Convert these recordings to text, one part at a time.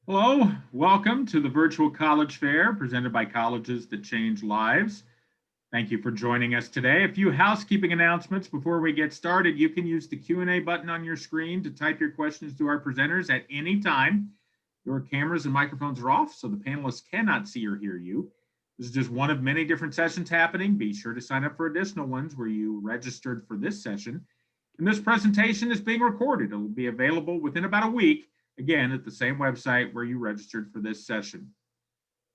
Hello, welcome to the Virtual College Fair presented by Colleges That Change Lives. Thank you for joining us today. A few housekeeping announcements before we get started. You can use the Q&A button on your screen to type your questions to our presenters at any time. Your cameras and microphones are off, so the panelists cannot see or hear you. This is just one of many different sessions happening. Be sure to sign up for additional ones where you registered for this session. And this presentation is being recorded. It will be available within about a week, again, at the same website where you registered for this session.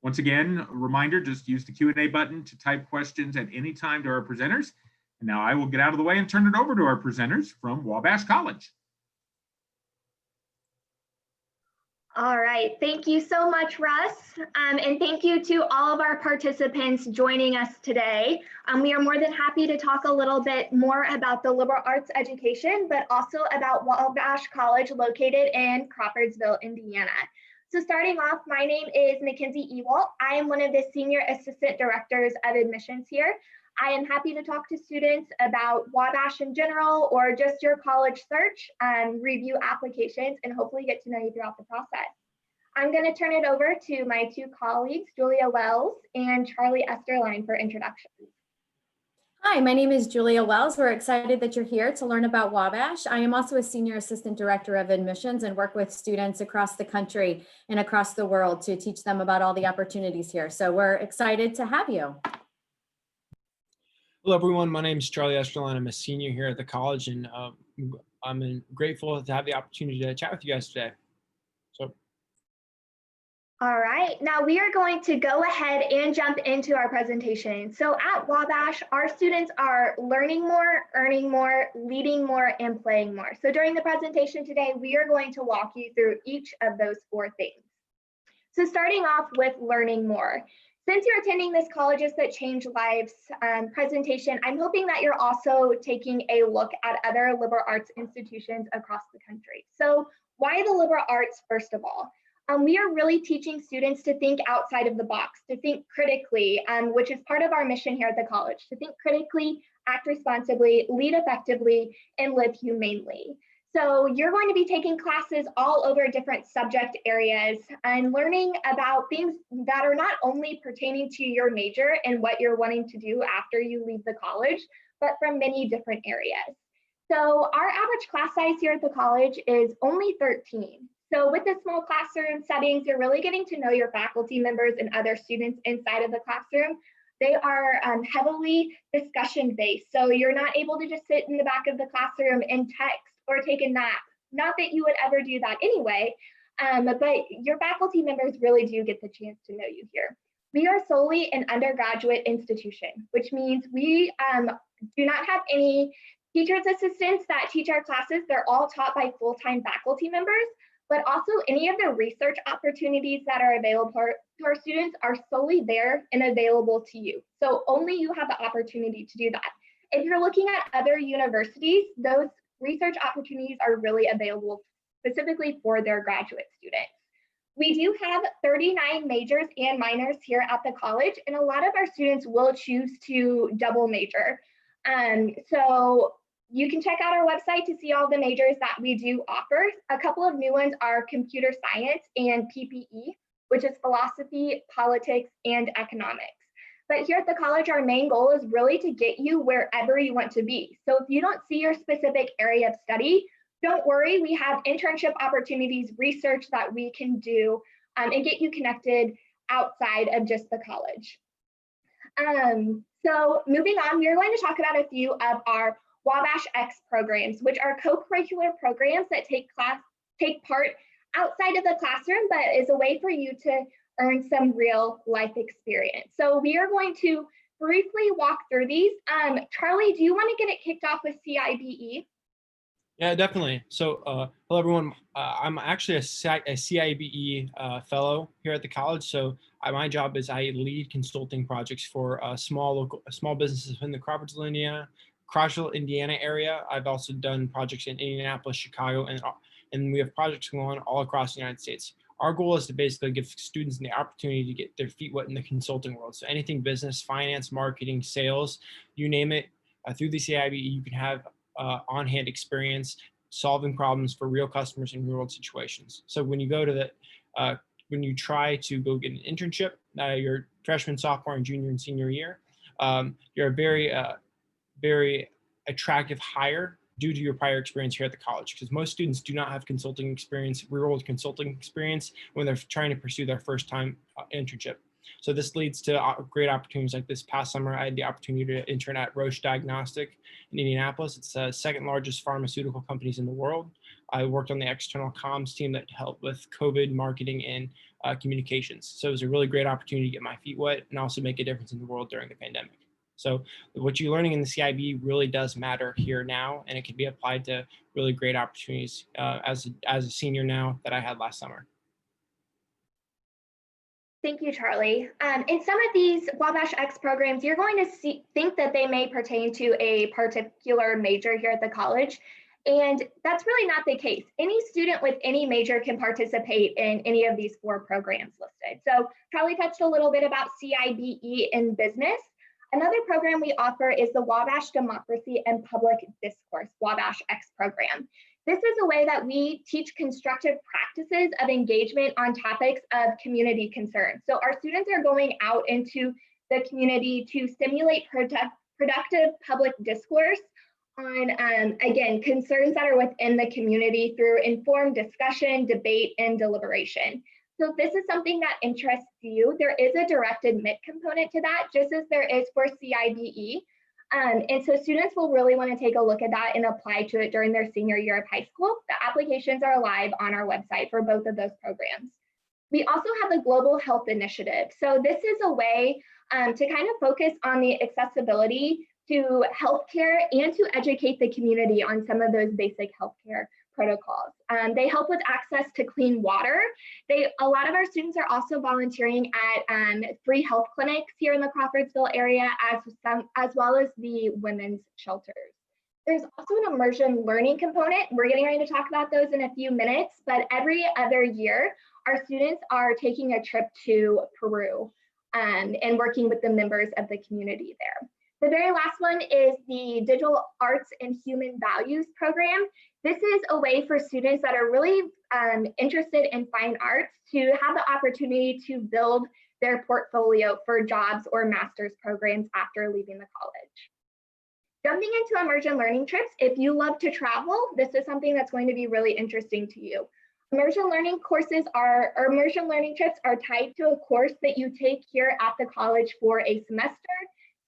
Once again, a reminder, just use the Q&A button to type questions at any time to our presenters. And now I will get out of the way and turn it over to our presenters from Wabash College. All right, thank you so much, Russ. And thank you to all of our participants joining us today. We are more than happy to talk a little bit more about the liberal arts education, but also about Wabash College located in Crawfordsville, Indiana. So starting off, my name is Mackenzie Ewalt. I am one of the Senior Assistant Directors of Admissions here. I am happy to talk to students about Wabash in general or just your college search, review applications, and hopefully get to know you throughout the process. I'm going to turn it over to my two colleagues, Julia Wells and Charlie Esterline, for introductions. Hi, my name is Julia Wells. We're excited that you're here to learn about Wabash. I am also a Senior Assistant Director of Admissions and work with students across the country and across the world to teach them about all the opportunities here. So we're excited to have you. Hello, everyone. My name is Charlie Esterline. I'm a senior here at the college, and I'm grateful to have the opportunity to chat with you guys today. All right, now we are going to go ahead and jump into our presentation. So at Wabash, our students are learning more, earning more, leading more, and playing more. So during the presentation today, we are going to walk you through each of those four things. So starting off with learning more. Since you're attending this Colleges That Change Lives presentation, I'm hoping that you're also taking a look at other liberal arts institutions across the country. So why the liberal arts, first of all? We are really teaching students to think outside of the box, to think critically, which is part of our mission here at the college, to think critically, act responsibly, lead effectively, and live humanely. So you're going to be taking classes all over different subject areas and learning about things that are not only pertaining to your major and what you're wanting to do after you leave the college, but from many different areas. So our average class size here at the college is only 13. So with the small classroom settings, you're really getting to know your faculty members and other students inside of the classroom. They are heavily discussion based. So you're not able to just sit in the back of the classroom and text or take a nap. Not that you would ever do that anyway, but your faculty members really do get the chance to know you here. We are solely an undergraduate institution, which means we do not have any teachers assistants that teach our classes. They're all taught by full-time faculty members, but also any of the research opportunities that are available to our students are solely there and available to you. So only you have the opportunity to do that. If you're looking at other universities, those research opportunities are really available specifically for their graduate students. We do have 39 majors and minors here at the college, and a lot of our students will choose to double major. So you can check out our website to see all the majors that we do offer. A couple of new ones are computer science and PPE, which is philosophy, politics, and economics. But here at the college, our main goal is really to get you wherever you want to be. So if you don't see your specific area of study, don't worry, we have internship opportunities, research that we can do and get you connected outside of just the college. So moving on, we are going to talk about a few of our Wabash X programs, which are co-curricular programs that take part outside of the classroom, but is a way for you to earn some real life experience. So we are going to briefly walk through these. Charlie, do you want to get it kicked off with CIBE? Yeah, definitely. So hello, everyone. I'm actually a CIBE fellow here at the college. So my job is I lead consulting projects for small businesses in the Crawfordsville, Indiana area. I've also done projects in Indianapolis, Chicago, and we have projects going on all across the United States. Our goal is to basically give students the opportunity to get their feet wet in the consulting world. So anything business, finance, marketing, sales, you name it, through the CIBE, you can have on-hand experience solving problems for real customers in real world situations. So when you go to when you try to go get an internship, your freshman, sophomore, and junior and senior year, you're a very attractive hire due to your prior experience here at the college, because most students do not have consulting experience, real-world consulting experience when they're trying to pursue their first time internship. So this leads to great opportunities. Like this past summer, I had the opportunity to intern at Roche Diagnostic in Indianapolis. It's the second largest pharmaceutical companies in the world. I worked on the external comms team that helped with COVID marketing and communications. So it was a really great opportunity to get my feet wet and also make a difference in the world during the pandemic. So what you're learning in the CIB really does matter here now, and it can be applied to really great opportunities as a senior now that I had last summer. Thank you, Charlie. In some of these Wabash X programs, you're going to think that they may pertain to a particular major here at the college, and that's really not the case. Any student with any major can participate in any of these 4 programs listed. So Charlie touched a little bit about CIBE in business. Another program we offer is the Wabash Democracy and Public Discourse, Wabash X program. This is a way that we teach constructive practices of engagement on topics of community concern. So our students are going out into the community to stimulate productive public discourse on, again, concerns that are within the community through informed discussion, debate, and deliberation. So if this is something that interests you, there is a direct admit component to that, just as there is for CIBE. And so students will really want to take a look at that and apply to it during their senior year of high school. The applications are live on our website for both of those programs. We also have the Global Health Initiative. So this is a way to kind of focus on the accessibility to healthcare and to educate the community on some of those basic healthcare protocols. They help with access to clean water. A lot of our students are also volunteering at free health clinics here in the Crawfordsville area, as well as the women's shelters. There's also an immersion learning component. We're getting ready to talk about those in a few minutes, but every other year, our students are taking a trip to Peru and working with the members of the community there. The very last one is the Digital Arts and Human Values program. This is a way for students that are really interested in fine arts to have the opportunity to build their portfolio for jobs or master's programs after leaving the college. Jumping into immersion learning trips, if you love to travel, this is something that's going to be really interesting to you. Immersion learning trips are tied to a course that you take here at the college for a semester.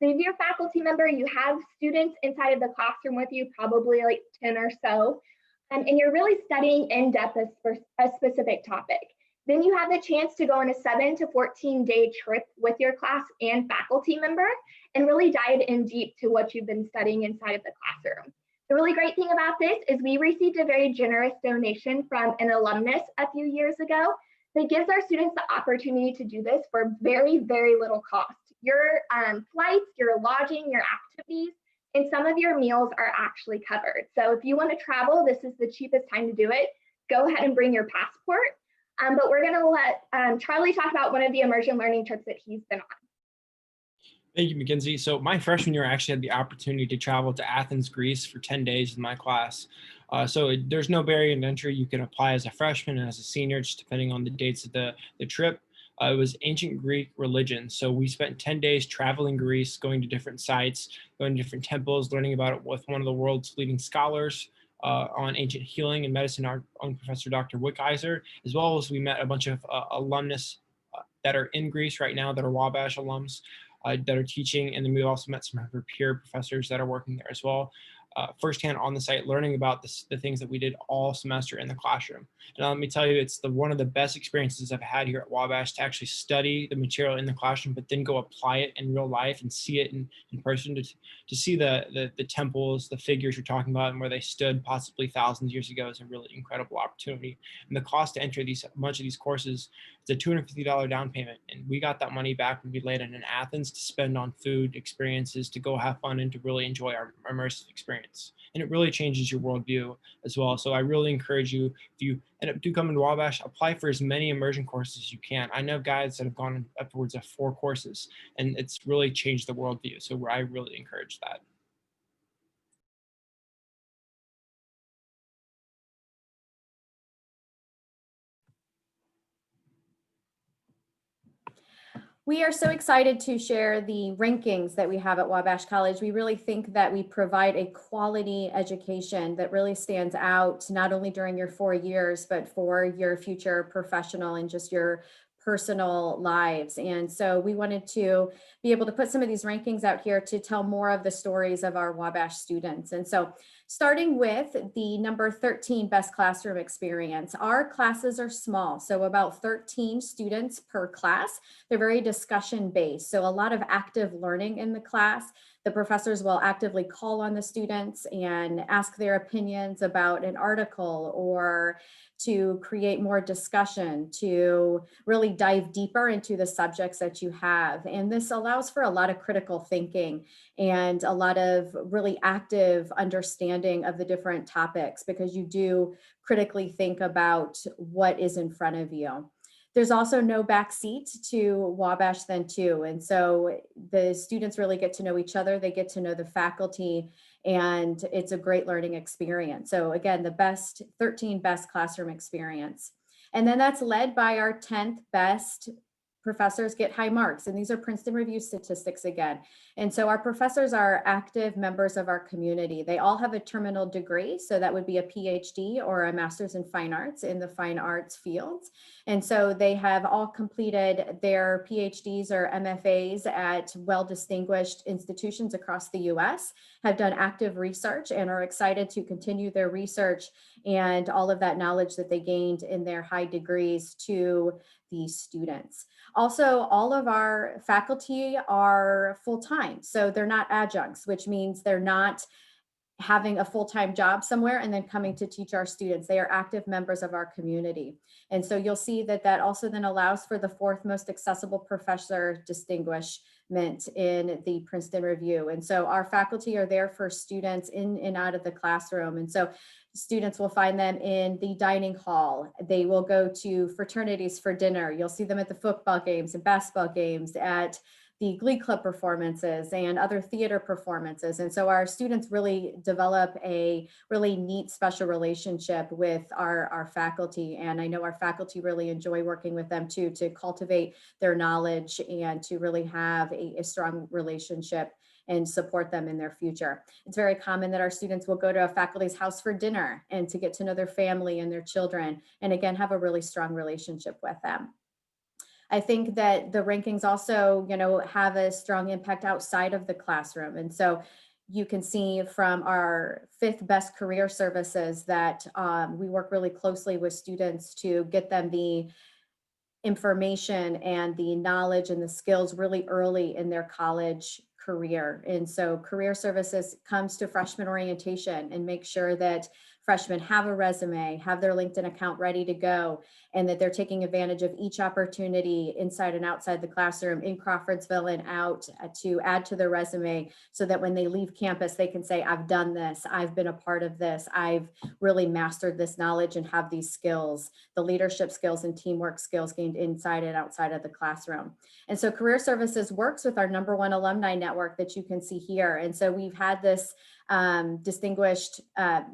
So if you're a faculty member, you have students inside of the classroom with you, probably like 10 or so, and you're really studying in depth a specific topic. Then you have the chance to go on a 7 to 14-day trip with your class and faculty member and really dive in deep to what you've been studying inside of the classroom. The really great thing about this is we received a very generous donation from an alumnus a few years ago that gives our students the opportunity to do this for very, very little cost. Your flights, your lodging, your activities, and some of your meals are actually covered. So if you want to travel, this is the cheapest time to do it. Go ahead and bring your passport. But we're going to let Charlie talk about one of the immersion learning trips that he's been on. Thank you, Mackenzie. So my freshman year, I actually had the opportunity to travel to Athens, Greece for 10 days with my class. There's no barrier to entry. You can apply as a freshman and as a senior, just depending on the dates of the trip. It was ancient Greek religion. So we spent 10 days traveling Greece, going to different sites, going to different temples, learning about it with one of the world's leading scholars on ancient healing and medicine, our own Professor Dr. Wickheiser, as well as we met a bunch of alumnus that are in Greece right now that are Wabash alums that are teaching. And then we also met some of her peer professors that are working there as well. Firsthand on the site, learning about the things that we did all semester in the classroom. And let me tell you, it's one of the best experiences I've had here at Wabash to actually study the material in the classroom, but then go apply it in real life and see it in person, to see the temples, the figures you're talking about and where they stood possibly thousands of years ago is a really incredible opportunity. And the cost to enter much of these courses, it's a $250 down payment. And we got that money back when we landed in Athens to spend on food, experiences, to go have fun and to really enjoy our immersive experience. And it really changes your worldview as well. So I really encourage you, if you do come into Wabash, apply for as many immersion courses as you can. I know guys that have gone upwards of 4 courses, and it's really changed the worldview. So I really encourage that. We are so excited to share the rankings that we have at Wabash College. We really think that we provide a quality education that really stands out, not only during your 4 years, but for your future professional and just your personal lives. And so we wanted to be able to put some of these rankings out here to tell more of the stories of our Wabash students. And so starting with the number 13 best classroom experience, our classes are small, so about 13 students per class. They're very discussion based, so a lot of active learning in the class. The professors will actively call on the students and ask their opinions about an article, or to create more discussion, to really dive deeper into the subjects that you have. And this allows for a lot of critical thinking and a lot of really active understanding of the different topics, because you do critically think about what is in front of you. There's also no backseat to Wabash then too. And so the students really get to know each other, they get to know the faculty, and it's a great learning experience. So again, the 13 best classroom experience. And then that's led by our 10th best professors get high marks. And these are Princeton Review statistics again. And so our professors are active members of our community. They all have a terminal degree. So that would be a PhD or a master's in fine arts in the fine arts fields. And so they have all completed their PhDs or MFAs at well-distinguished institutions across the US, have done active research and are excited to continue their research and all of that knowledge that they gained in their high degrees to these students. Also, all of our faculty are full-time, so they're not adjuncts, which means they're not having a full-time job somewhere and then coming to teach our students. They are active members of our community. And so you'll see that that also then allows for the 4th most accessible professor distinguishment in the Princeton Review. And so our faculty are there for students in and out of the classroom. And so students will find them in the dining hall. They will go to fraternities for dinner. You'll see them at the football games and basketball games, at the Glee Club performances and other theater performances. And so our students really develop a really neat special relationship with our faculty. And I know our faculty really enjoy working with them too, to cultivate their knowledge and to really have a strong relationship and support them in their future. It's very common that our students will go to a faculty's house for dinner and to get to know their family and their children, and again, have a really strong relationship with them. I think that the rankings also, have a strong impact outside of the classroom. And so you can see from our 5th best career services that we work really closely with students to get them the information and the knowledge and the skills really early in their college career. And so career services comes to freshman orientation and make sure that freshmen have a resume, have their LinkedIn account ready to go, and that they're taking advantage of each opportunity inside and outside the classroom, in Crawfordsville and out, to add to their resume, so that when they leave campus, they can say, I've done this, I've been a part of this, I've really mastered this knowledge and have these skills, the leadership skills and teamwork skills gained inside and outside of the classroom. And so Career Services works with our #1 alumni network that you can see here. And so we've had this distinguished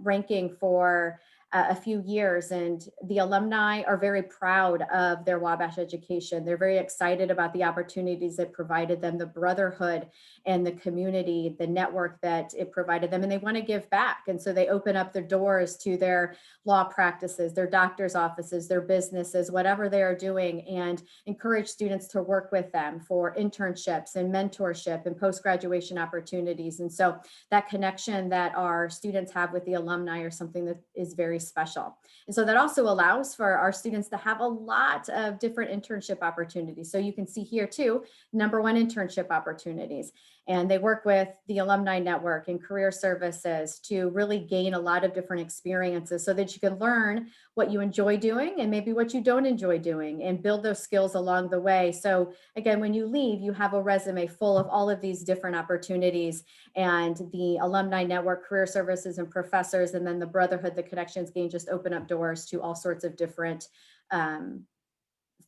ranking for a few years, and the alumni are very proud of their Wabash education. They're very excited about the opportunities it provided them, the brotherhood and the community, the network that it provided them, and they want to give back. And so they open up their doors to their law practices, their doctor's offices, their businesses, whatever they are doing, and encourage students to work with them for internships and mentorship and post-graduation opportunities. And so that connection that our students have with the alumni are something that is very special. And so that also allows for our students to have a lot of different internship opportunities. So you can see here too, #1 internship opportunities. And they work with the alumni network and career services to really gain a lot of different experiences so that you can learn what you enjoy doing and maybe what you don't enjoy doing, and build those skills along the way. So again, when you leave, you have a resume full of all of these different opportunities, and the alumni network, career services, and professors, and then the brotherhood, the connections gained, just open up doors to all sorts of different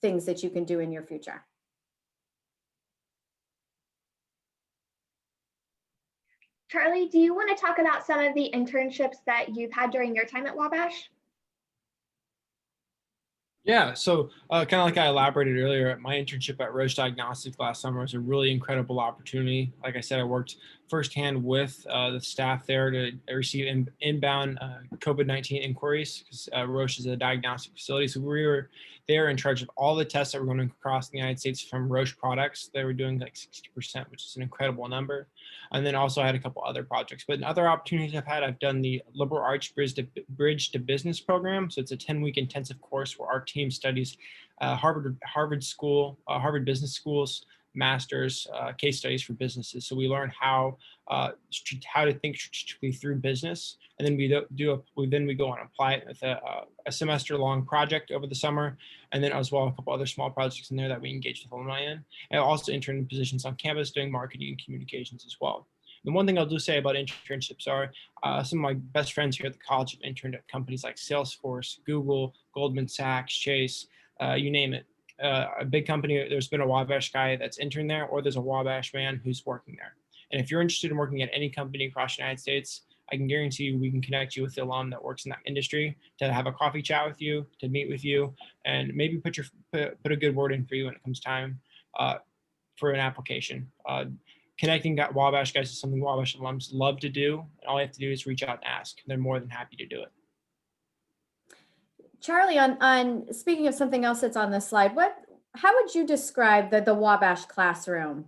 things that you can do in your future. Charlie, do you want to talk about some of the internships that you've had during your time at Wabash? Yeah, so kind of like I elaborated earlier, my internship at Roche Diagnostics last summer was a really incredible opportunity. Like I said, I worked firsthand with the staff there to receive inbound COVID-19 inquiries because Roche is a diagnostic facility. So we were there in charge of all the tests that were going across the United States from Roche products. They were doing like 60%, which is an incredible number. And then also I had a couple other projects. But in other opportunities I've done the Liberal Arts Bridge to Business program. So it's a 10-week intensive course where our team studies Harvard Business School's masters case studies for businesses. So we learn how to think strategically through business, and then we go on and apply it with a semester-long project over the summer, and then as well a couple other small projects in there that we engage with alumni in. And I also intern in positions on campus doing marketing and communications as well. The one thing I'll do say about internships are some of my best friends here at the college have interned at companies like Salesforce, Google, Goldman Sachs, Chase, you name it. A big company, there's been a Wabash guy that's interned there, or there's a Wabash man who's working there. And if you're interested in working at any company across the United States, I can guarantee you we can connect you with the alum that works in that industry to have a coffee chat with you, to meet with you, and maybe put a good word in for you when it comes time for an application. Connecting Wabash guys is something Wabash alums love to do. And all you have to do is reach out and ask. They're more than happy to do it. Charlie, on speaking of something else that's on the slide, how would you describe the Wabash classroom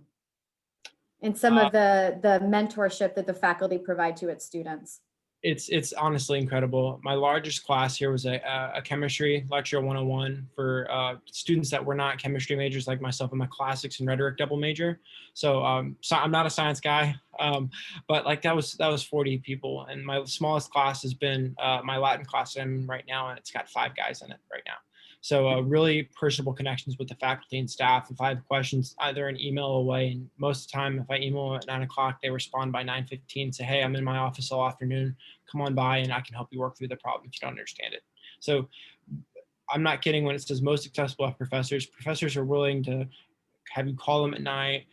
and some of the mentorship that the faculty provide to its students? It's honestly incredible. My largest class here was a chemistry lecture 101 for students that were not chemistry majors like myself. I'm a classics and rhetoric double major. So I'm not a science guy, but like that was 40 people. And my smallest class has been my Latin class that I'm in right now, and it's got 5 guys in it right now. So really personable connections with the faculty and staff. If I have questions, either an email away, and most of the time, if I email them at 9 o'clock, they respond by 9:15, say, hey, I'm in my office all afternoon. Come on by and I can help you work through the problem if you don't understand it. So I'm not kidding when it says most successful professors. Professors are willing to have you call them at night,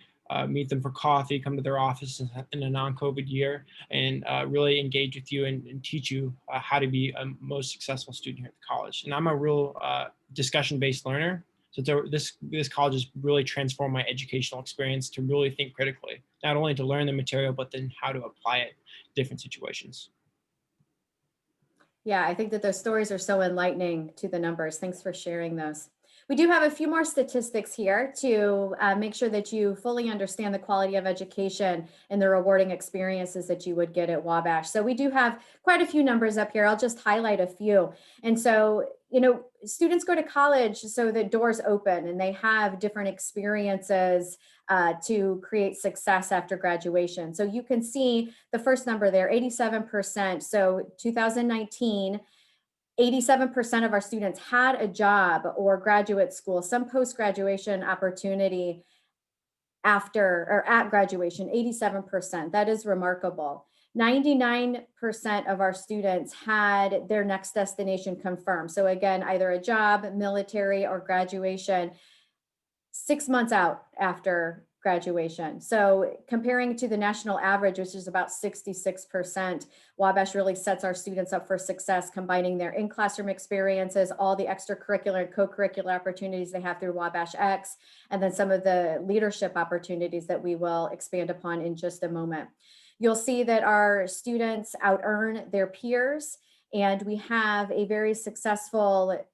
meet them for coffee, come to their office in a non-COVID year, and really engage with you and teach you how to be a most successful student here at the college. And I'm a real discussion-based learner. So this college has really transformed my educational experience to really think critically, not only to learn the material, but then how to apply it to different situations. Yeah, I think that those stories are so enlightening to the numbers. Thanks for sharing those. We do have a few more statistics here to make sure that you fully understand the quality of education and the rewarding experiences that you would get at Wabash. So we do have quite a few numbers up here. I'll just highlight a few. And so, students go to college so that doors open and they have different experiences to create success after graduation. So you can see the first number there, 87%. So 2019, 87% of our students had a job or graduate school, some post-graduation opportunity after or at graduation, 87%. That is remarkable. 99% of our students had their next destination confirmed. So again, either a job, military, or graduation 6 months out after graduation. So comparing to the national average, which is about 66%, Wabash really sets our students up for success, combining their in-classroom experiences, all the extracurricular and co-curricular opportunities they have through Wabash X, and then some of the leadership opportunities that we will expand upon in just a moment. You'll see that our students out-earn their peers, and we have a very successful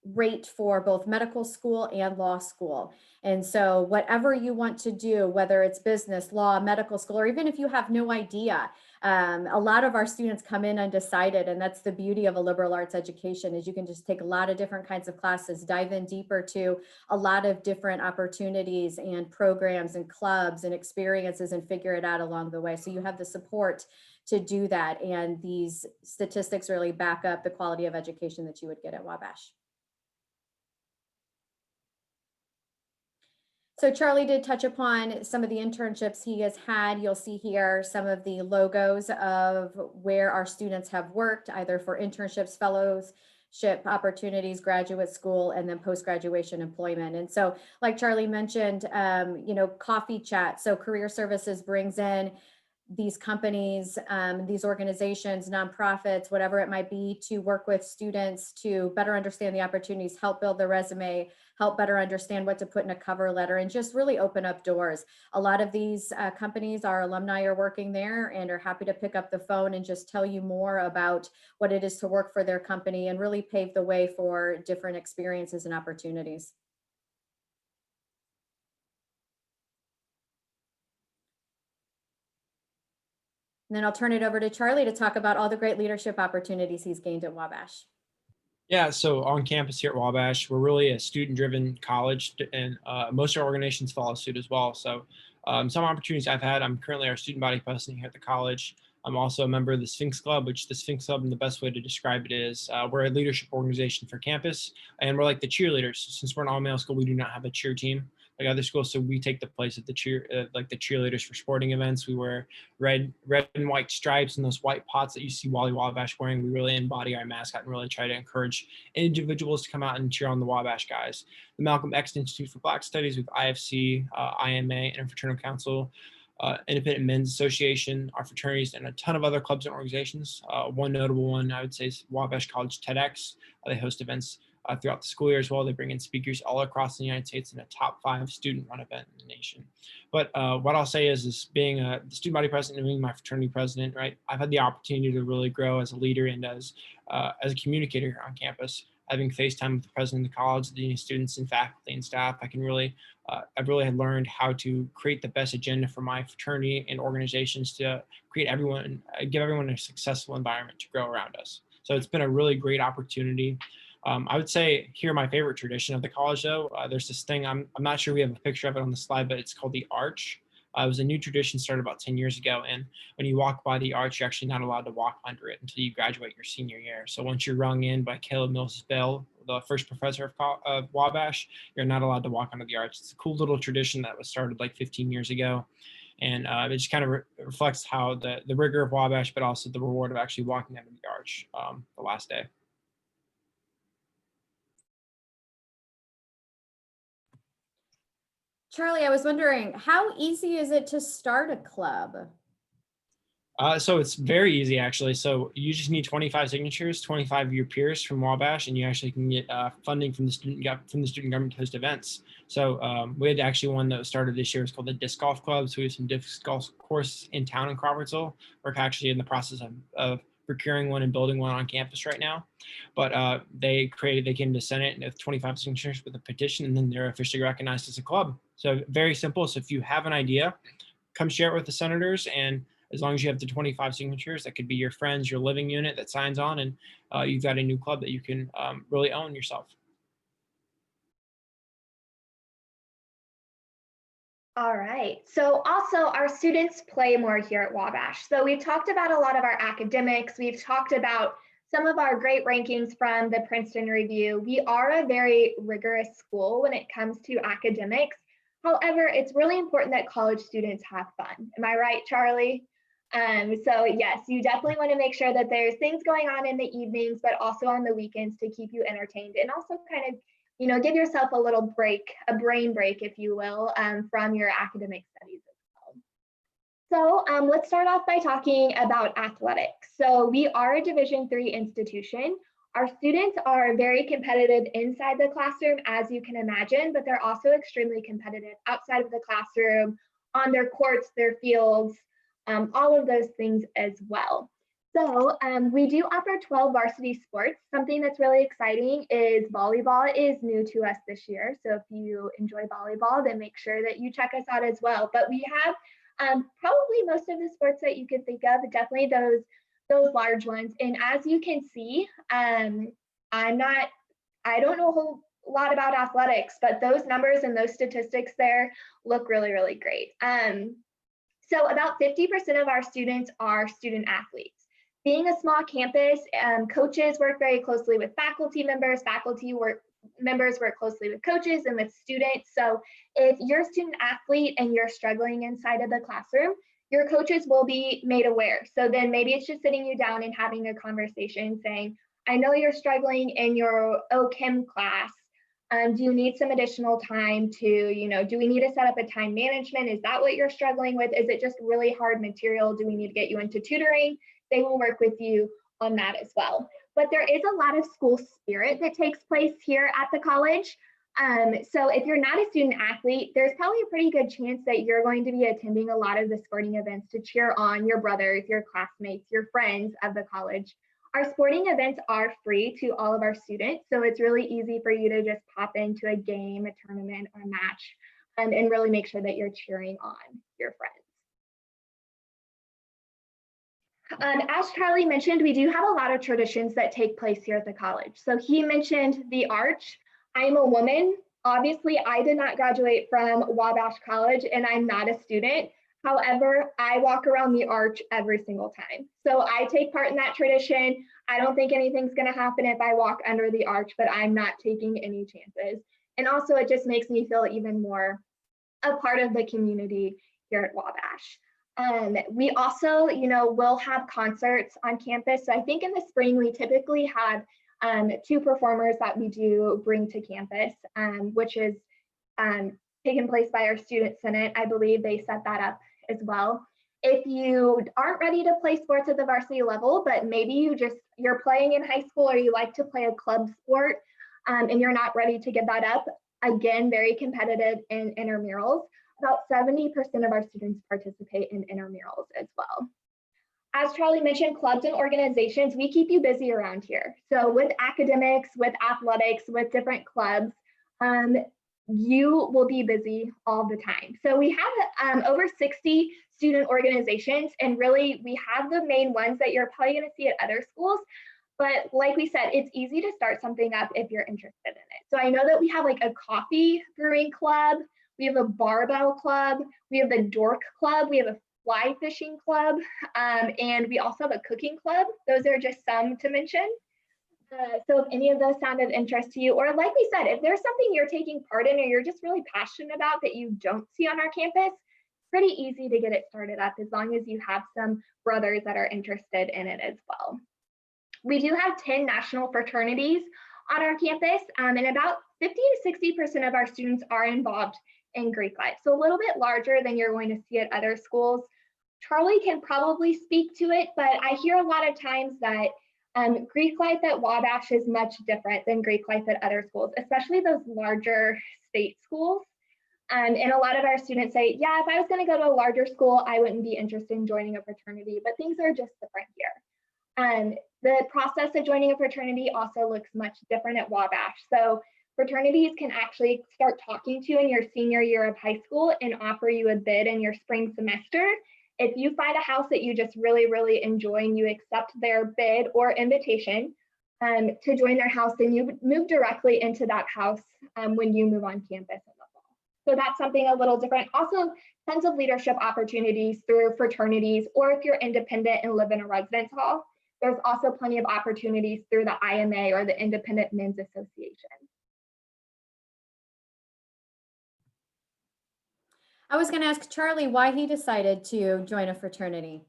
rate for both medical school and law school. And so whatever you want to do, whether it's business, law, medical school, or even if you have no idea, a lot of our students come in undecided. And that's the beauty of a liberal arts education, is you can just take a lot of different kinds of classes, dive in deeper to a lot of different opportunities and programs and clubs and experiences and figure it out along the way. So you have the support to do that. And these statistics really back up the quality of education that you would get at Wabash. So Charlie did touch upon some of the internships he has had. You'll see here some of the logos of where our students have worked, either for internships, fellowship opportunities, graduate school, and then post-graduation employment. And so, like Charlie mentioned, coffee chat. So Career Services brings in these companies, these organizations, nonprofits, whatever it might be, to work with students to better understand the opportunities, help build their resume, help better understand what to put in a cover letter, and just really open up doors. A lot of these companies, our alumni are working there and are happy to pick up the phone and just tell you more about what it is to work for their company and really pave the way for different experiences and opportunities. And then I'll turn it over to Charlie to talk about all the great leadership opportunities he's gained at Wabash. Yeah, so on campus here at Wabash, we're really a student-driven college, and most of our organizations follow suit as well. So some opportunities I've had, I'm currently our student body president here at the college. I'm also a member of the Sphinx Club, which the Sphinx Club, and the best way to describe it is we're a leadership organization for campus, and we're like the cheerleaders. Since we're an all-male school, we do not have a cheer team like other schools, so we take the place of the cheerleaders for sporting events. We wear red and white stripes and those white pots that you see Wally Wabash wearing. We really embody our mascot and really try to encourage individuals to come out and cheer on the Wabash guys. The Malcolm X Institute for Black Studies with IFC, IMA, and Fraternal Council, Independent Men's Association, our fraternities, and a ton of other clubs and organizations. One notable one I would say is Wabash College TEDx. They host events throughout the school year as well. They bring in speakers all across the United States in a top 5 student-run event in the nation. But what I'll say is being the student body president and being my fraternity president, right? I've had the opportunity to really grow as a leader and as a communicator on campus. Having FaceTime with the president of the college, the students and faculty and staff, I've really learned how to create the best agenda for my fraternity and organizations to give everyone a successful environment to grow around us. So it's been a really great opportunity. I would say here my favorite tradition of the college though, there's this thing, I'm not sure we have a picture of it on the slide, but it's called the Arch. It was a new tradition started about 10 years ago. And when you walk by the Arch, you're actually not allowed to walk under it until you graduate your senior year. So once you're rung in by Caleb Mills Bell, the first professor of Wabash, you're not allowed to walk under the Arch. It's a cool little tradition that was started like 15 years ago. And it just kind of reflects how the rigor of Wabash, but also the reward of actually walking under the Arch the last day. Charlie, I was wondering, how easy is it to start a club? So it's very easy, actually. So you just need 25 signatures, 25 of your peers from Wabash, and you actually can get funding from the student government to host events. So we had actually one that started this year. It's called the Disc Golf Club. So we have some disc golf course in town in Crawfordsville. We're actually in the process of procuring one and building one on campus right now. But they came to Senate with 25 signatures with a petition, and then they're officially recognized as a club. So very simple. So if you have an idea, come share it with the senators, and as long as you have the 25 signatures, that could be your friends, your living unit that signs on, and you've got a new club that you can really own yourself. All right. So also our students play more here at Wabash. So we've talked about a lot of our academics. We've talked about some of our great rankings from the Princeton Review. We are a very rigorous school when it comes to academics. However, it's really important that college students have fun. Am I right, Charlie? So yes, you definitely want to make sure that there's things going on in the evenings, but also on the weekends to keep you entertained, and also kind of, you know, give yourself a little break, a brain break, if you will, from your academic studies as well. So let's start off by talking about athletics. So we are a Division III institution. Our students are very competitive inside the classroom, as you can imagine, but they're also extremely competitive outside of the classroom, on their courts, their fields, all of those things as well. So we do offer 12 varsity sports. Something that's really exciting is volleyball is new to us this year. So if you enjoy volleyball, then make sure that you check us out as well. But we have probably most of the sports that you could think of, definitely those large ones. And as you can see, I don't know a whole lot about athletics, but those numbers and those statistics there look really, really great. So about 50% of our students are student athletes. Being a small campus, coaches work very closely with faculty members, members work closely with coaches and with students. So if you're a student athlete and you're struggling inside of the classroom, your coaches will be made aware. So then maybe it's just sitting you down and having a conversation saying, I know you're struggling in your OChem class. Do you need some additional time to, do we need to set up a time management? Is that what you're struggling with? Is it just really hard material? Do we need to get you into tutoring? They will work with you on that as well. But there is a lot of school spirit that takes place here at the college. So if you're not a student athlete, there's probably a pretty good chance that you're going to be attending a lot of the sporting events to cheer on your brothers, your classmates, your friends of the college. Our sporting events are free to all of our students, so it's really easy for you to just pop into a game, a tournament, or a match, and really make sure that you're cheering on your friends. As Charlie mentioned, we do have a lot of traditions that take place here at the college. So he mentioned the arch. I'm a woman. Obviously, I did not graduate from Wabash College, and I'm not a student. However, I walk around the arch every single time. So I take part in that tradition. I don't think anything's going to happen if I walk under the arch, but I'm not taking any chances. And also, it just makes me feel even more a part of the community here at Wabash. We also, will have concerts on campus. So I think in the spring, we typically have 2 performers that we do bring to campus, which is taken place by our student senate. I believe they set that up as well. If you aren't ready to play sports at the varsity level, but maybe you're playing in high school or you like to play a club sport and you're not ready to give that up, again, very competitive in intramurals. About 70% of our students participate in intramurals as well. As Charlie mentioned, clubs and organizations, we keep you busy around here. So with academics, with athletics, with different clubs, you will be busy all the time. So we have over 60 student organizations, and really we have the main ones that you're probably going to see at other schools. But like we said, it's easy to start something up if you're interested in it. So I know that we have like a coffee brewing club, we have a barbell club, we have the dork club, we have a fly fishing club, and we also have a cooking club. Those are just some to mention. So if any of those sound of interest to you, or like we said, if there's something you're taking part in or you're just really passionate about that you don't see on our campus, pretty easy to get it started up as long as you have some brothers that are interested in it as well. We do have 10 national fraternities on our campus, and about 50 to 60% of our students are involved in Greek life. So a little bit larger than you're going to see at other schools. Charlie can probably speak to it, but I hear a lot of times that Greek life at Wabash is much different than Greek life at other schools, especially those larger state schools. And a lot of our students say, yeah, if I was going to go to a larger school, I wouldn't be interested in joining a fraternity, but things are just different here. The process of joining a fraternity also looks much different at Wabash. So fraternities can actually start talking to you in your senior year of high school and offer you a bid in your spring semester. If you find a house that you just really, really enjoy and you accept their bid or invitation to join their house, then you move directly into that house when you move on campus in the fall. So that's something a little different. Also, tons of leadership opportunities through fraternities, or if you're independent and live in a residence hall, there's also plenty of opportunities through the IMA or the Independent Men's Association. I was going to ask Charlie why he decided to join a fraternity.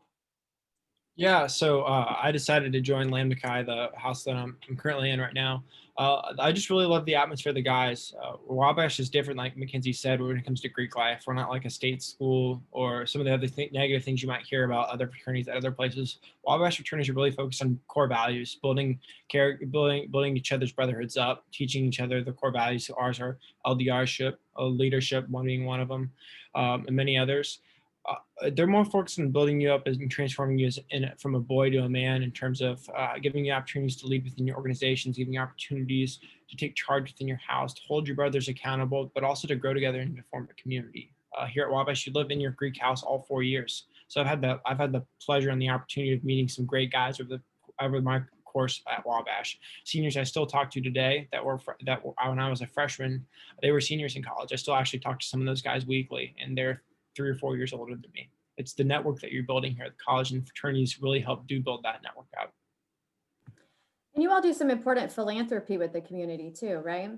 Yeah, so I decided to join Lambda Chi, the house that I'm currently in right now. I just really love the atmosphere of the guys. Wabash is different, like Mackenzie said, when it comes to Greek life. We're not like a state school or some of the other negative things you might hear about other fraternities at other places. Wabash fraternities are really focused on core values, building each other's brotherhoods up, teaching each other the core values. Ours are LDRship, leadership, one being one of them, and many others. They're more focused on building you up and transforming you from a boy to a man in terms of giving you opportunities to lead within your organizations, giving you opportunities to take charge within your house, to hold your brothers accountable, but also to grow together and to form a community. Here at Wabash, you live in your Greek house all 4 years. So I've had the pleasure and the opportunity of meeting some great guys over my course at Wabash. Seniors I still talk to today that when I was a freshman, they were seniors in college. I still actually talk to some of those guys weekly, and they're 3 or 4 years older than me. It's the network that you're building here at the college, and fraternities really help build that network out. And you all do some important philanthropy with the community too, right?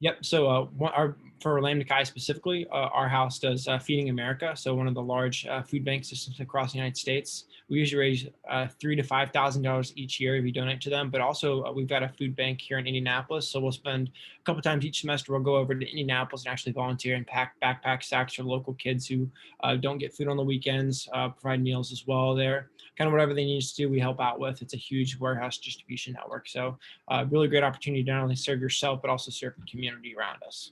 Yep. So for Lambda Chi specifically, our house does Feeding America. So one of the large food bank systems across the United States. We usually raise $3,000 to $5,000 each year if you donate to them. But also we've got a food bank here in Indianapolis. So we'll spend a couple times each semester. We'll go over to Indianapolis and actually volunteer and pack backpack sacks for local kids who don't get food on the weekends. Provide meals as well there. Kind of whatever they need to do, we help out with. It's a huge warehouse distribution network. So really great opportunity to not only serve yourself, but also serve the community around us.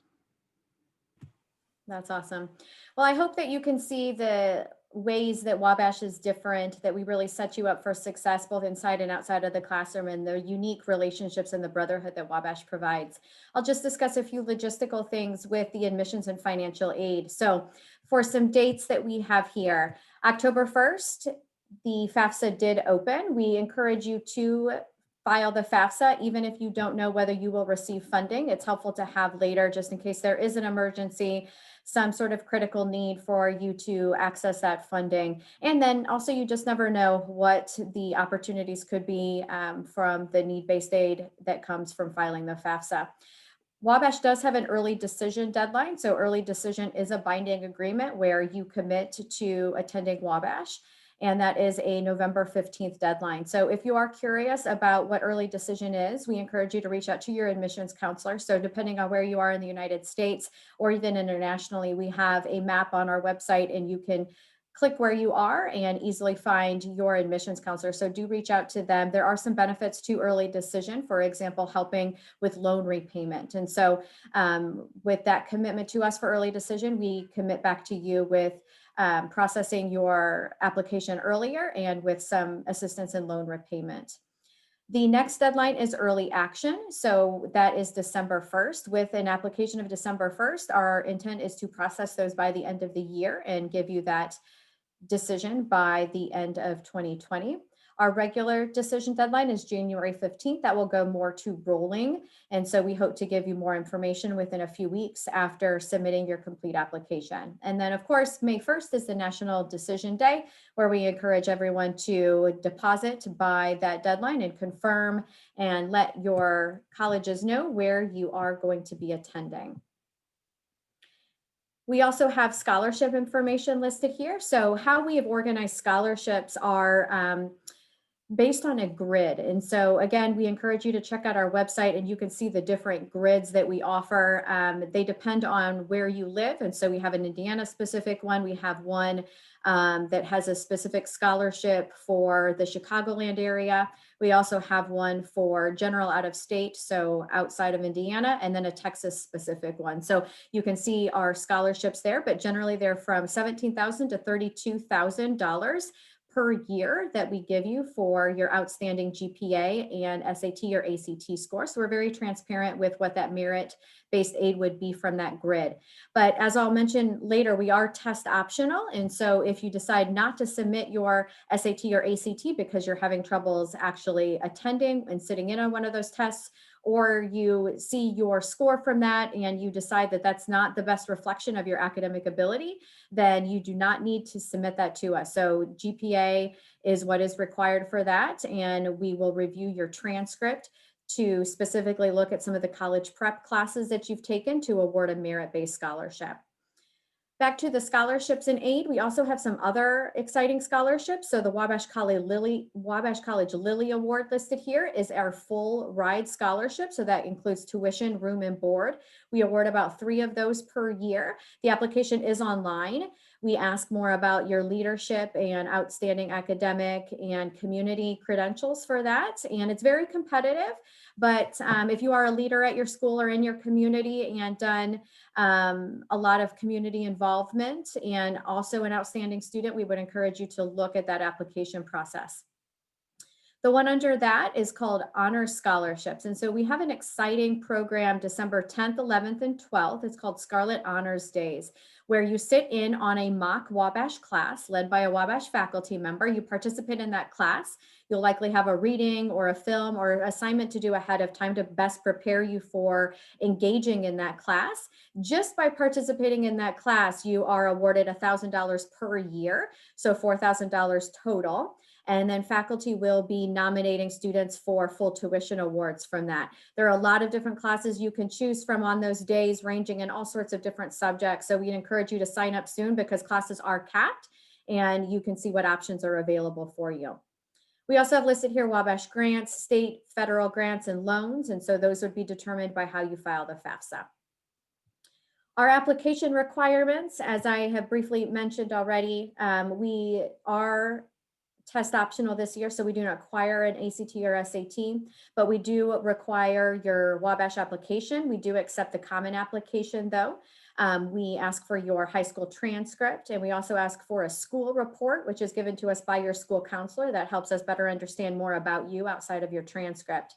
That's awesome. Well, I hope that you can see the ways that Wabash is different, that we really set you up for success both inside and outside of the classroom, and the unique relationships and the brotherhood that Wabash provides. I'll just discuss a few logistical things with the admissions and financial aid. So for some dates that we have here, October 1st, the FAFSA did open. We encourage you to file the FAFSA, even if you don't know whether you will receive funding. It's helpful to have later, just in case there is an emergency, some sort of critical need for you to access that funding. And then also, you just never know what the opportunities could be from the need-based aid that comes from filing the FAFSA. Wabash does have an early decision deadline. So early decision is a binding agreement where you commit to attending Wabash. And that is a November 15th deadline. So if you are curious about what early decision is, we encourage you to reach out to your admissions counselor. So depending on where you are in the United States or even internationally, we have a map on our website, and you can click where you are and easily find your admissions counselor. So do reach out to them. There are some benefits to early decision, for example, helping with loan repayment. And so with that commitment to us for early decision, we commit back to you with processing your application earlier and with some assistance in loan repayment. The next deadline is early action. So that is December 1st. With an application of December 1st, our intent is to process those by the end of the year and give you that decision by the end of 2020. Our regular decision deadline is January 15th. That will go more to rolling. And so we hope to give you more information within a few weeks after submitting your complete application. And then of course, May 1st is the National Decision Day, where we encourage everyone to deposit by that deadline and confirm and let your colleges know where you are going to be attending. We also have scholarship information listed here. So how we have organized scholarships are based on a grid. And so again, we encourage you to check out our website, and you can see the different grids that we offer. They depend on where you live. And so we have an Indiana specific one. We have one that has a specific scholarship for the Chicagoland area. We also have one for general out of state, so outside of Indiana, and then a Texas specific one. So you can see our scholarships there, but generally they're from $17,000 to $32,000 per year that we give you for your outstanding GPA and SAT or ACT score. So we're very transparent with what that merit-based aid would be from that grid. But as I'll mention later, we are test optional. And so if you decide not to submit your SAT or ACT because you're having troubles actually attending and sitting in on one of those tests, or you see your score from that and you decide that that's not the best reflection of your academic ability, then you do not need to submit that to us. So GPA is what is required for that, and we will review your transcript to specifically look at some of the college prep classes that you've taken to award a merit-based scholarship. Back to the scholarships and aid, we also have some other exciting scholarships. So the Wabash College Lilly Award listed here is our full ride scholarship. So that includes tuition, room, and board. We award about 3 of those per year. The application is online. We ask more about your leadership and outstanding academic and community credentials for that. And it's very competitive, but if you are a leader at your school or in your community and done a lot of community involvement and also an outstanding student, we would encourage you to look at that application process. The one under that is called Honor Scholarships. And so we have an exciting program December 10th, 11th, and 12th. It's called Scarlet Honors Days, where you sit in on a mock Wabash class led by a Wabash faculty member. You participate in that class. You'll likely have a reading or a film or assignment to do ahead of time to best prepare you for engaging in that class. Just by participating in that class, you are awarded $1,000 per year, so $4,000 total. And then faculty will be nominating students for full tuition awards from that. There are a lot of different classes you can choose from on those days, ranging in all sorts of different subjects. So we'd encourage you to sign up soon because classes are capped and you can see what options are available for you. We also have listed here Wabash grants, state, federal grants, and loans. And so those would be determined by how you file the FAFSA. Our application requirements, as I have briefly mentioned already, we are test optional this year, so we do not require an ACT or SAT, but we do require your Wabash application. We do accept the common application though. We ask for your high school transcript, and we also ask for a school report, which is given to us by your school counselor. That helps us better understand more about you outside of your transcript.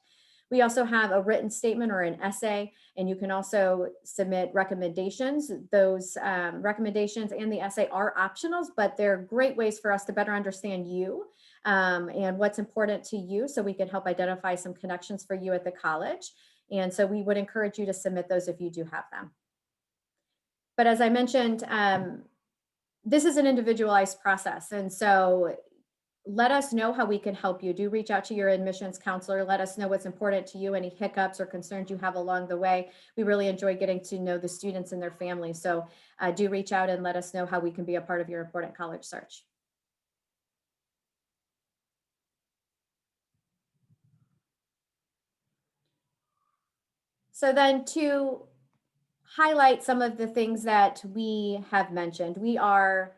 We also have a written statement or an essay, and you can also submit recommendations. Those recommendations and the essay are optionals, but they're great ways for us to better understand you and what's important to you, so we can help identify some connections for you at the college. And so we would encourage you to submit those if you do have them. But as I mentioned, this is an individualized process. And so let us know how we can help you. Do reach out to your admissions counselor. Let us know what's important to you, any hiccups or concerns you have along the way. We really enjoy getting to know the students and their families. So do reach out and let us know how we can be a part of your important college search. So then to highlight some of the things that we have mentioned, we are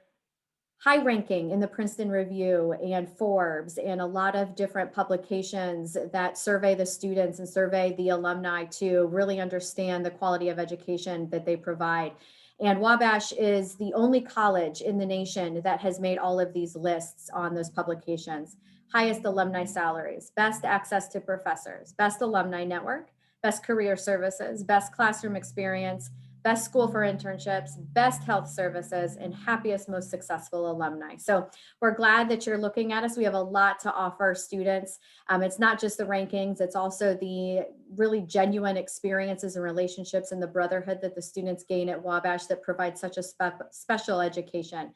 high ranking in the Princeton Review and Forbes and a lot of different publications that survey the students and survey the alumni to really understand the quality of education that they provide. And Wabash is the only college in the nation that has made all of these lists on those publications. Highest alumni salaries, best access to professors, best alumni network, best career services, best classroom experience, best school for internships, best health services, and happiest, most successful alumni. So we're glad that you're looking at us. We have a lot to offer students. It's not just the rankings, it's also the really genuine experiences and relationships and the brotherhood that the students gain at Wabash that provide such a special education.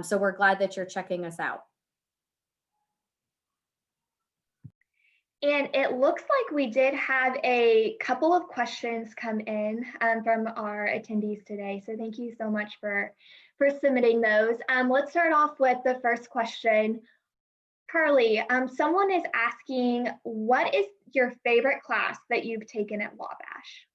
So we're glad that you're checking us out. And it looks like we did have a couple of questions come in from our attendees today. So thank you so much for submitting those. Let's start off with the first question. Carly, someone is asking, what is your favorite class that you've taken at Wabash?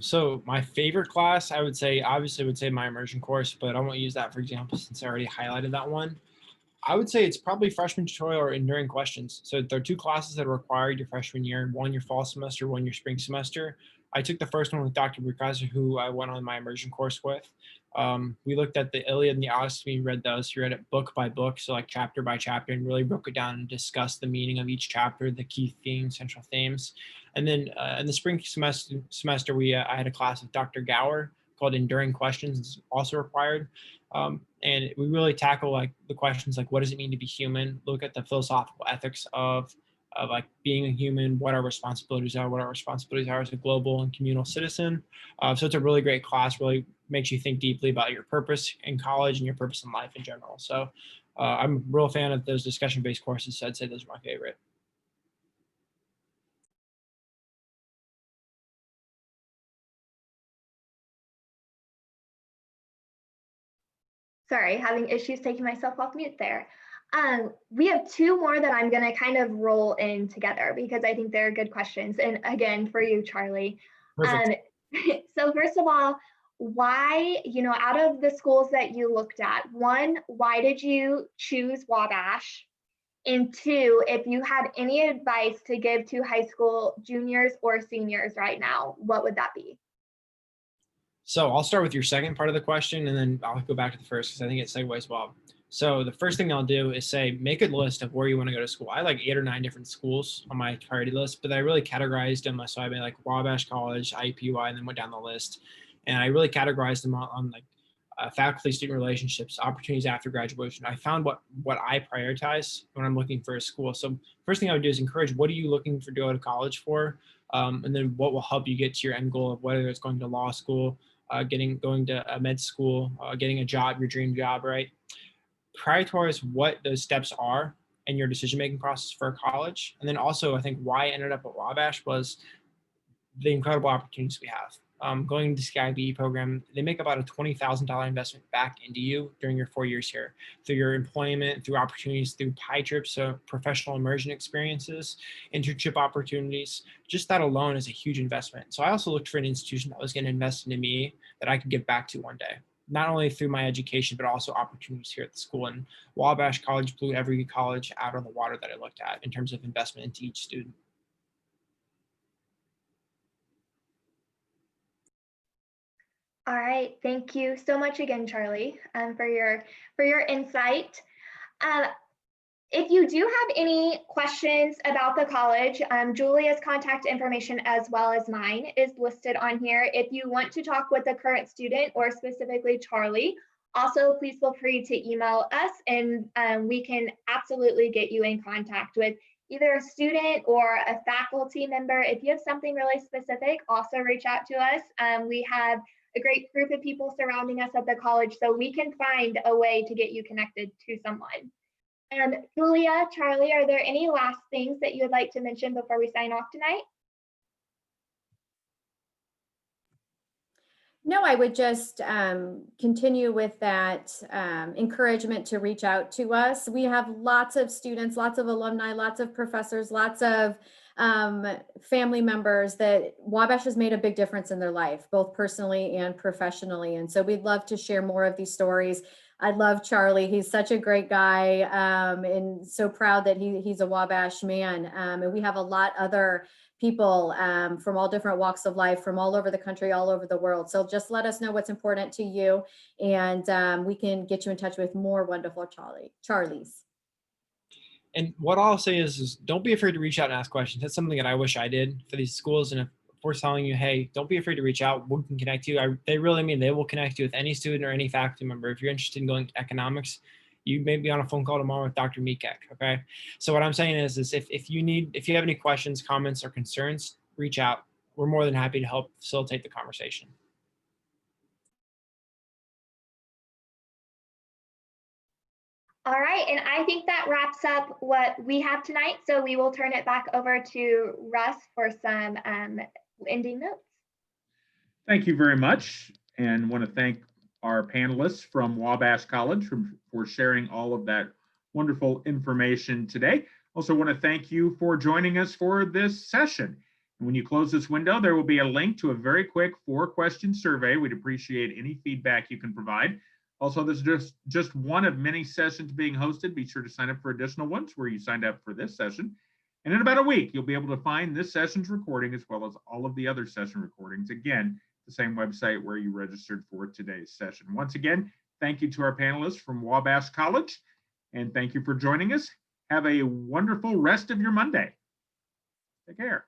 So my favorite class, I would say, obviously would say my immersion course, but I won't use that for example, since I already highlighted that one. I would say it's probably freshman tutorial or enduring questions. So there are two classes that are required your freshman year, one your fall semester, one your spring semester. I took the first one with Dr. Burkaiser, who I went on my immersion course with. We looked at the Iliad and the Odyssey, we read those. We read it book by book, so like chapter by chapter, and really broke it down and discussed the meaning of each chapter, the key themes, central themes. And then in the spring semester I had a class with Dr. Gower called Enduring Questions, it's also required. And we really tackle like the questions like, what does it mean to be human? Look at the philosophical ethics of like being a human, what our responsibilities are as a global and communal citizen. So it's a really great class, really makes you think deeply about your purpose in college and your purpose in life in general. So I'm a real fan of those discussion-based courses. So I'd say those are my favorite. Sorry, having issues taking myself off mute there. We have two more that I'm going to kind of roll in together because I think they're good questions. And again, for you, Charlie. So first of all, why, out of the schools that you looked at, one, why did you choose Wabash? And two, if you had any advice to give to high school juniors or seniors right now, what would that be? So I'll start with your second part of the question, and then I'll go back to the first because I think it segues well. So the first thing I'll do is say, make a list of where you want to go to school. I had like 8 or 9 different schools on my priority list, but I really categorized them. So I made like Wabash College, IUPUI, and then went down the list. And I really categorized them on like faculty-student relationships, opportunities after graduation. I found what I prioritize when I'm looking for a school. So first thing I would do is encourage, what are you looking to go to college for? And then what will help you get to your end goal of whether it's going to law school, going to a med school, getting a job, your dream job, right? prioritize what those steps are in your decision-making process for college. And then also, I think why I ended up at Wabash was the incredible opportunities we have. Going to the CIBE program, they make about a $20,000 investment back into you during your 4 years here, through your employment, through opportunities, through PI trips, so professional immersion experiences, internship opportunities. Just that alone is a huge investment. So I also looked for an institution that was going to invest into me that I could give back to one day, not only through my education, but also opportunities here at the school. And Wabash College blew every college out of the water that I looked at in terms of investment into each student. All right, thank you so much again, Charlie, for your insight. If you do have any questions about the college, Julia's contact information as well as mine is listed on here. If you want to talk with a current student or specifically Charlie, also please feel free to email us and we can absolutely get you in contact with either a student or a faculty member. If you have something really specific, also reach out to us. We have a great group of people surrounding us at the college, so we can find a way to get you connected to someone. Julia, Charlie, are there any last things that you would like to mention before we sign off tonight? No, I would just continue with that encouragement to reach out to us. We have lots of students, lots of alumni, lots of professors, lots of family members that Wabash has made a big difference in their life, both personally and professionally. And so we'd love to share more of these stories. I love Charlie. He's such a great guy, and so proud that he's a Wabash man. And we have a lot other people from all different walks of life, from all over the country, all over the world. So just let us know what's important to you, and we can get you in touch with more wonderful Charlies. And what I'll say is don't be afraid to reach out and ask questions. That's something that I wish I did for these schools. And if we're telling you, hey, don't be afraid to reach out, we can connect you. They really mean they will connect you with any student or any faculty member. If you're interested in going to economics, you may be on a phone call tomorrow with Dr. Mikek, okay? So what I'm saying is if you have any questions, comments, or concerns, reach out. We're more than happy to help facilitate the conversation. All right, and I think that wraps up what we have tonight. So we will turn it back over to Russ for some ending notes. Thank you very much, and want to thank our panelists from Wabash College for sharing all of that wonderful information today. Also want to thank you for joining us for this session. And when you close this window, there will be a link to a very quick 4-question survey. We'd appreciate any feedback you can provide. Also, this is just one of many sessions being hosted. Be sure to sign up for additional ones where you signed up for this session. And in about a week, you'll be able to find this session's recording as well as all of the other session recordings. Again, the same website where you registered for today's session. Once again, thank you to our panelists from Wabash College, and thank you for joining us. Have a wonderful rest of your Monday. Take care.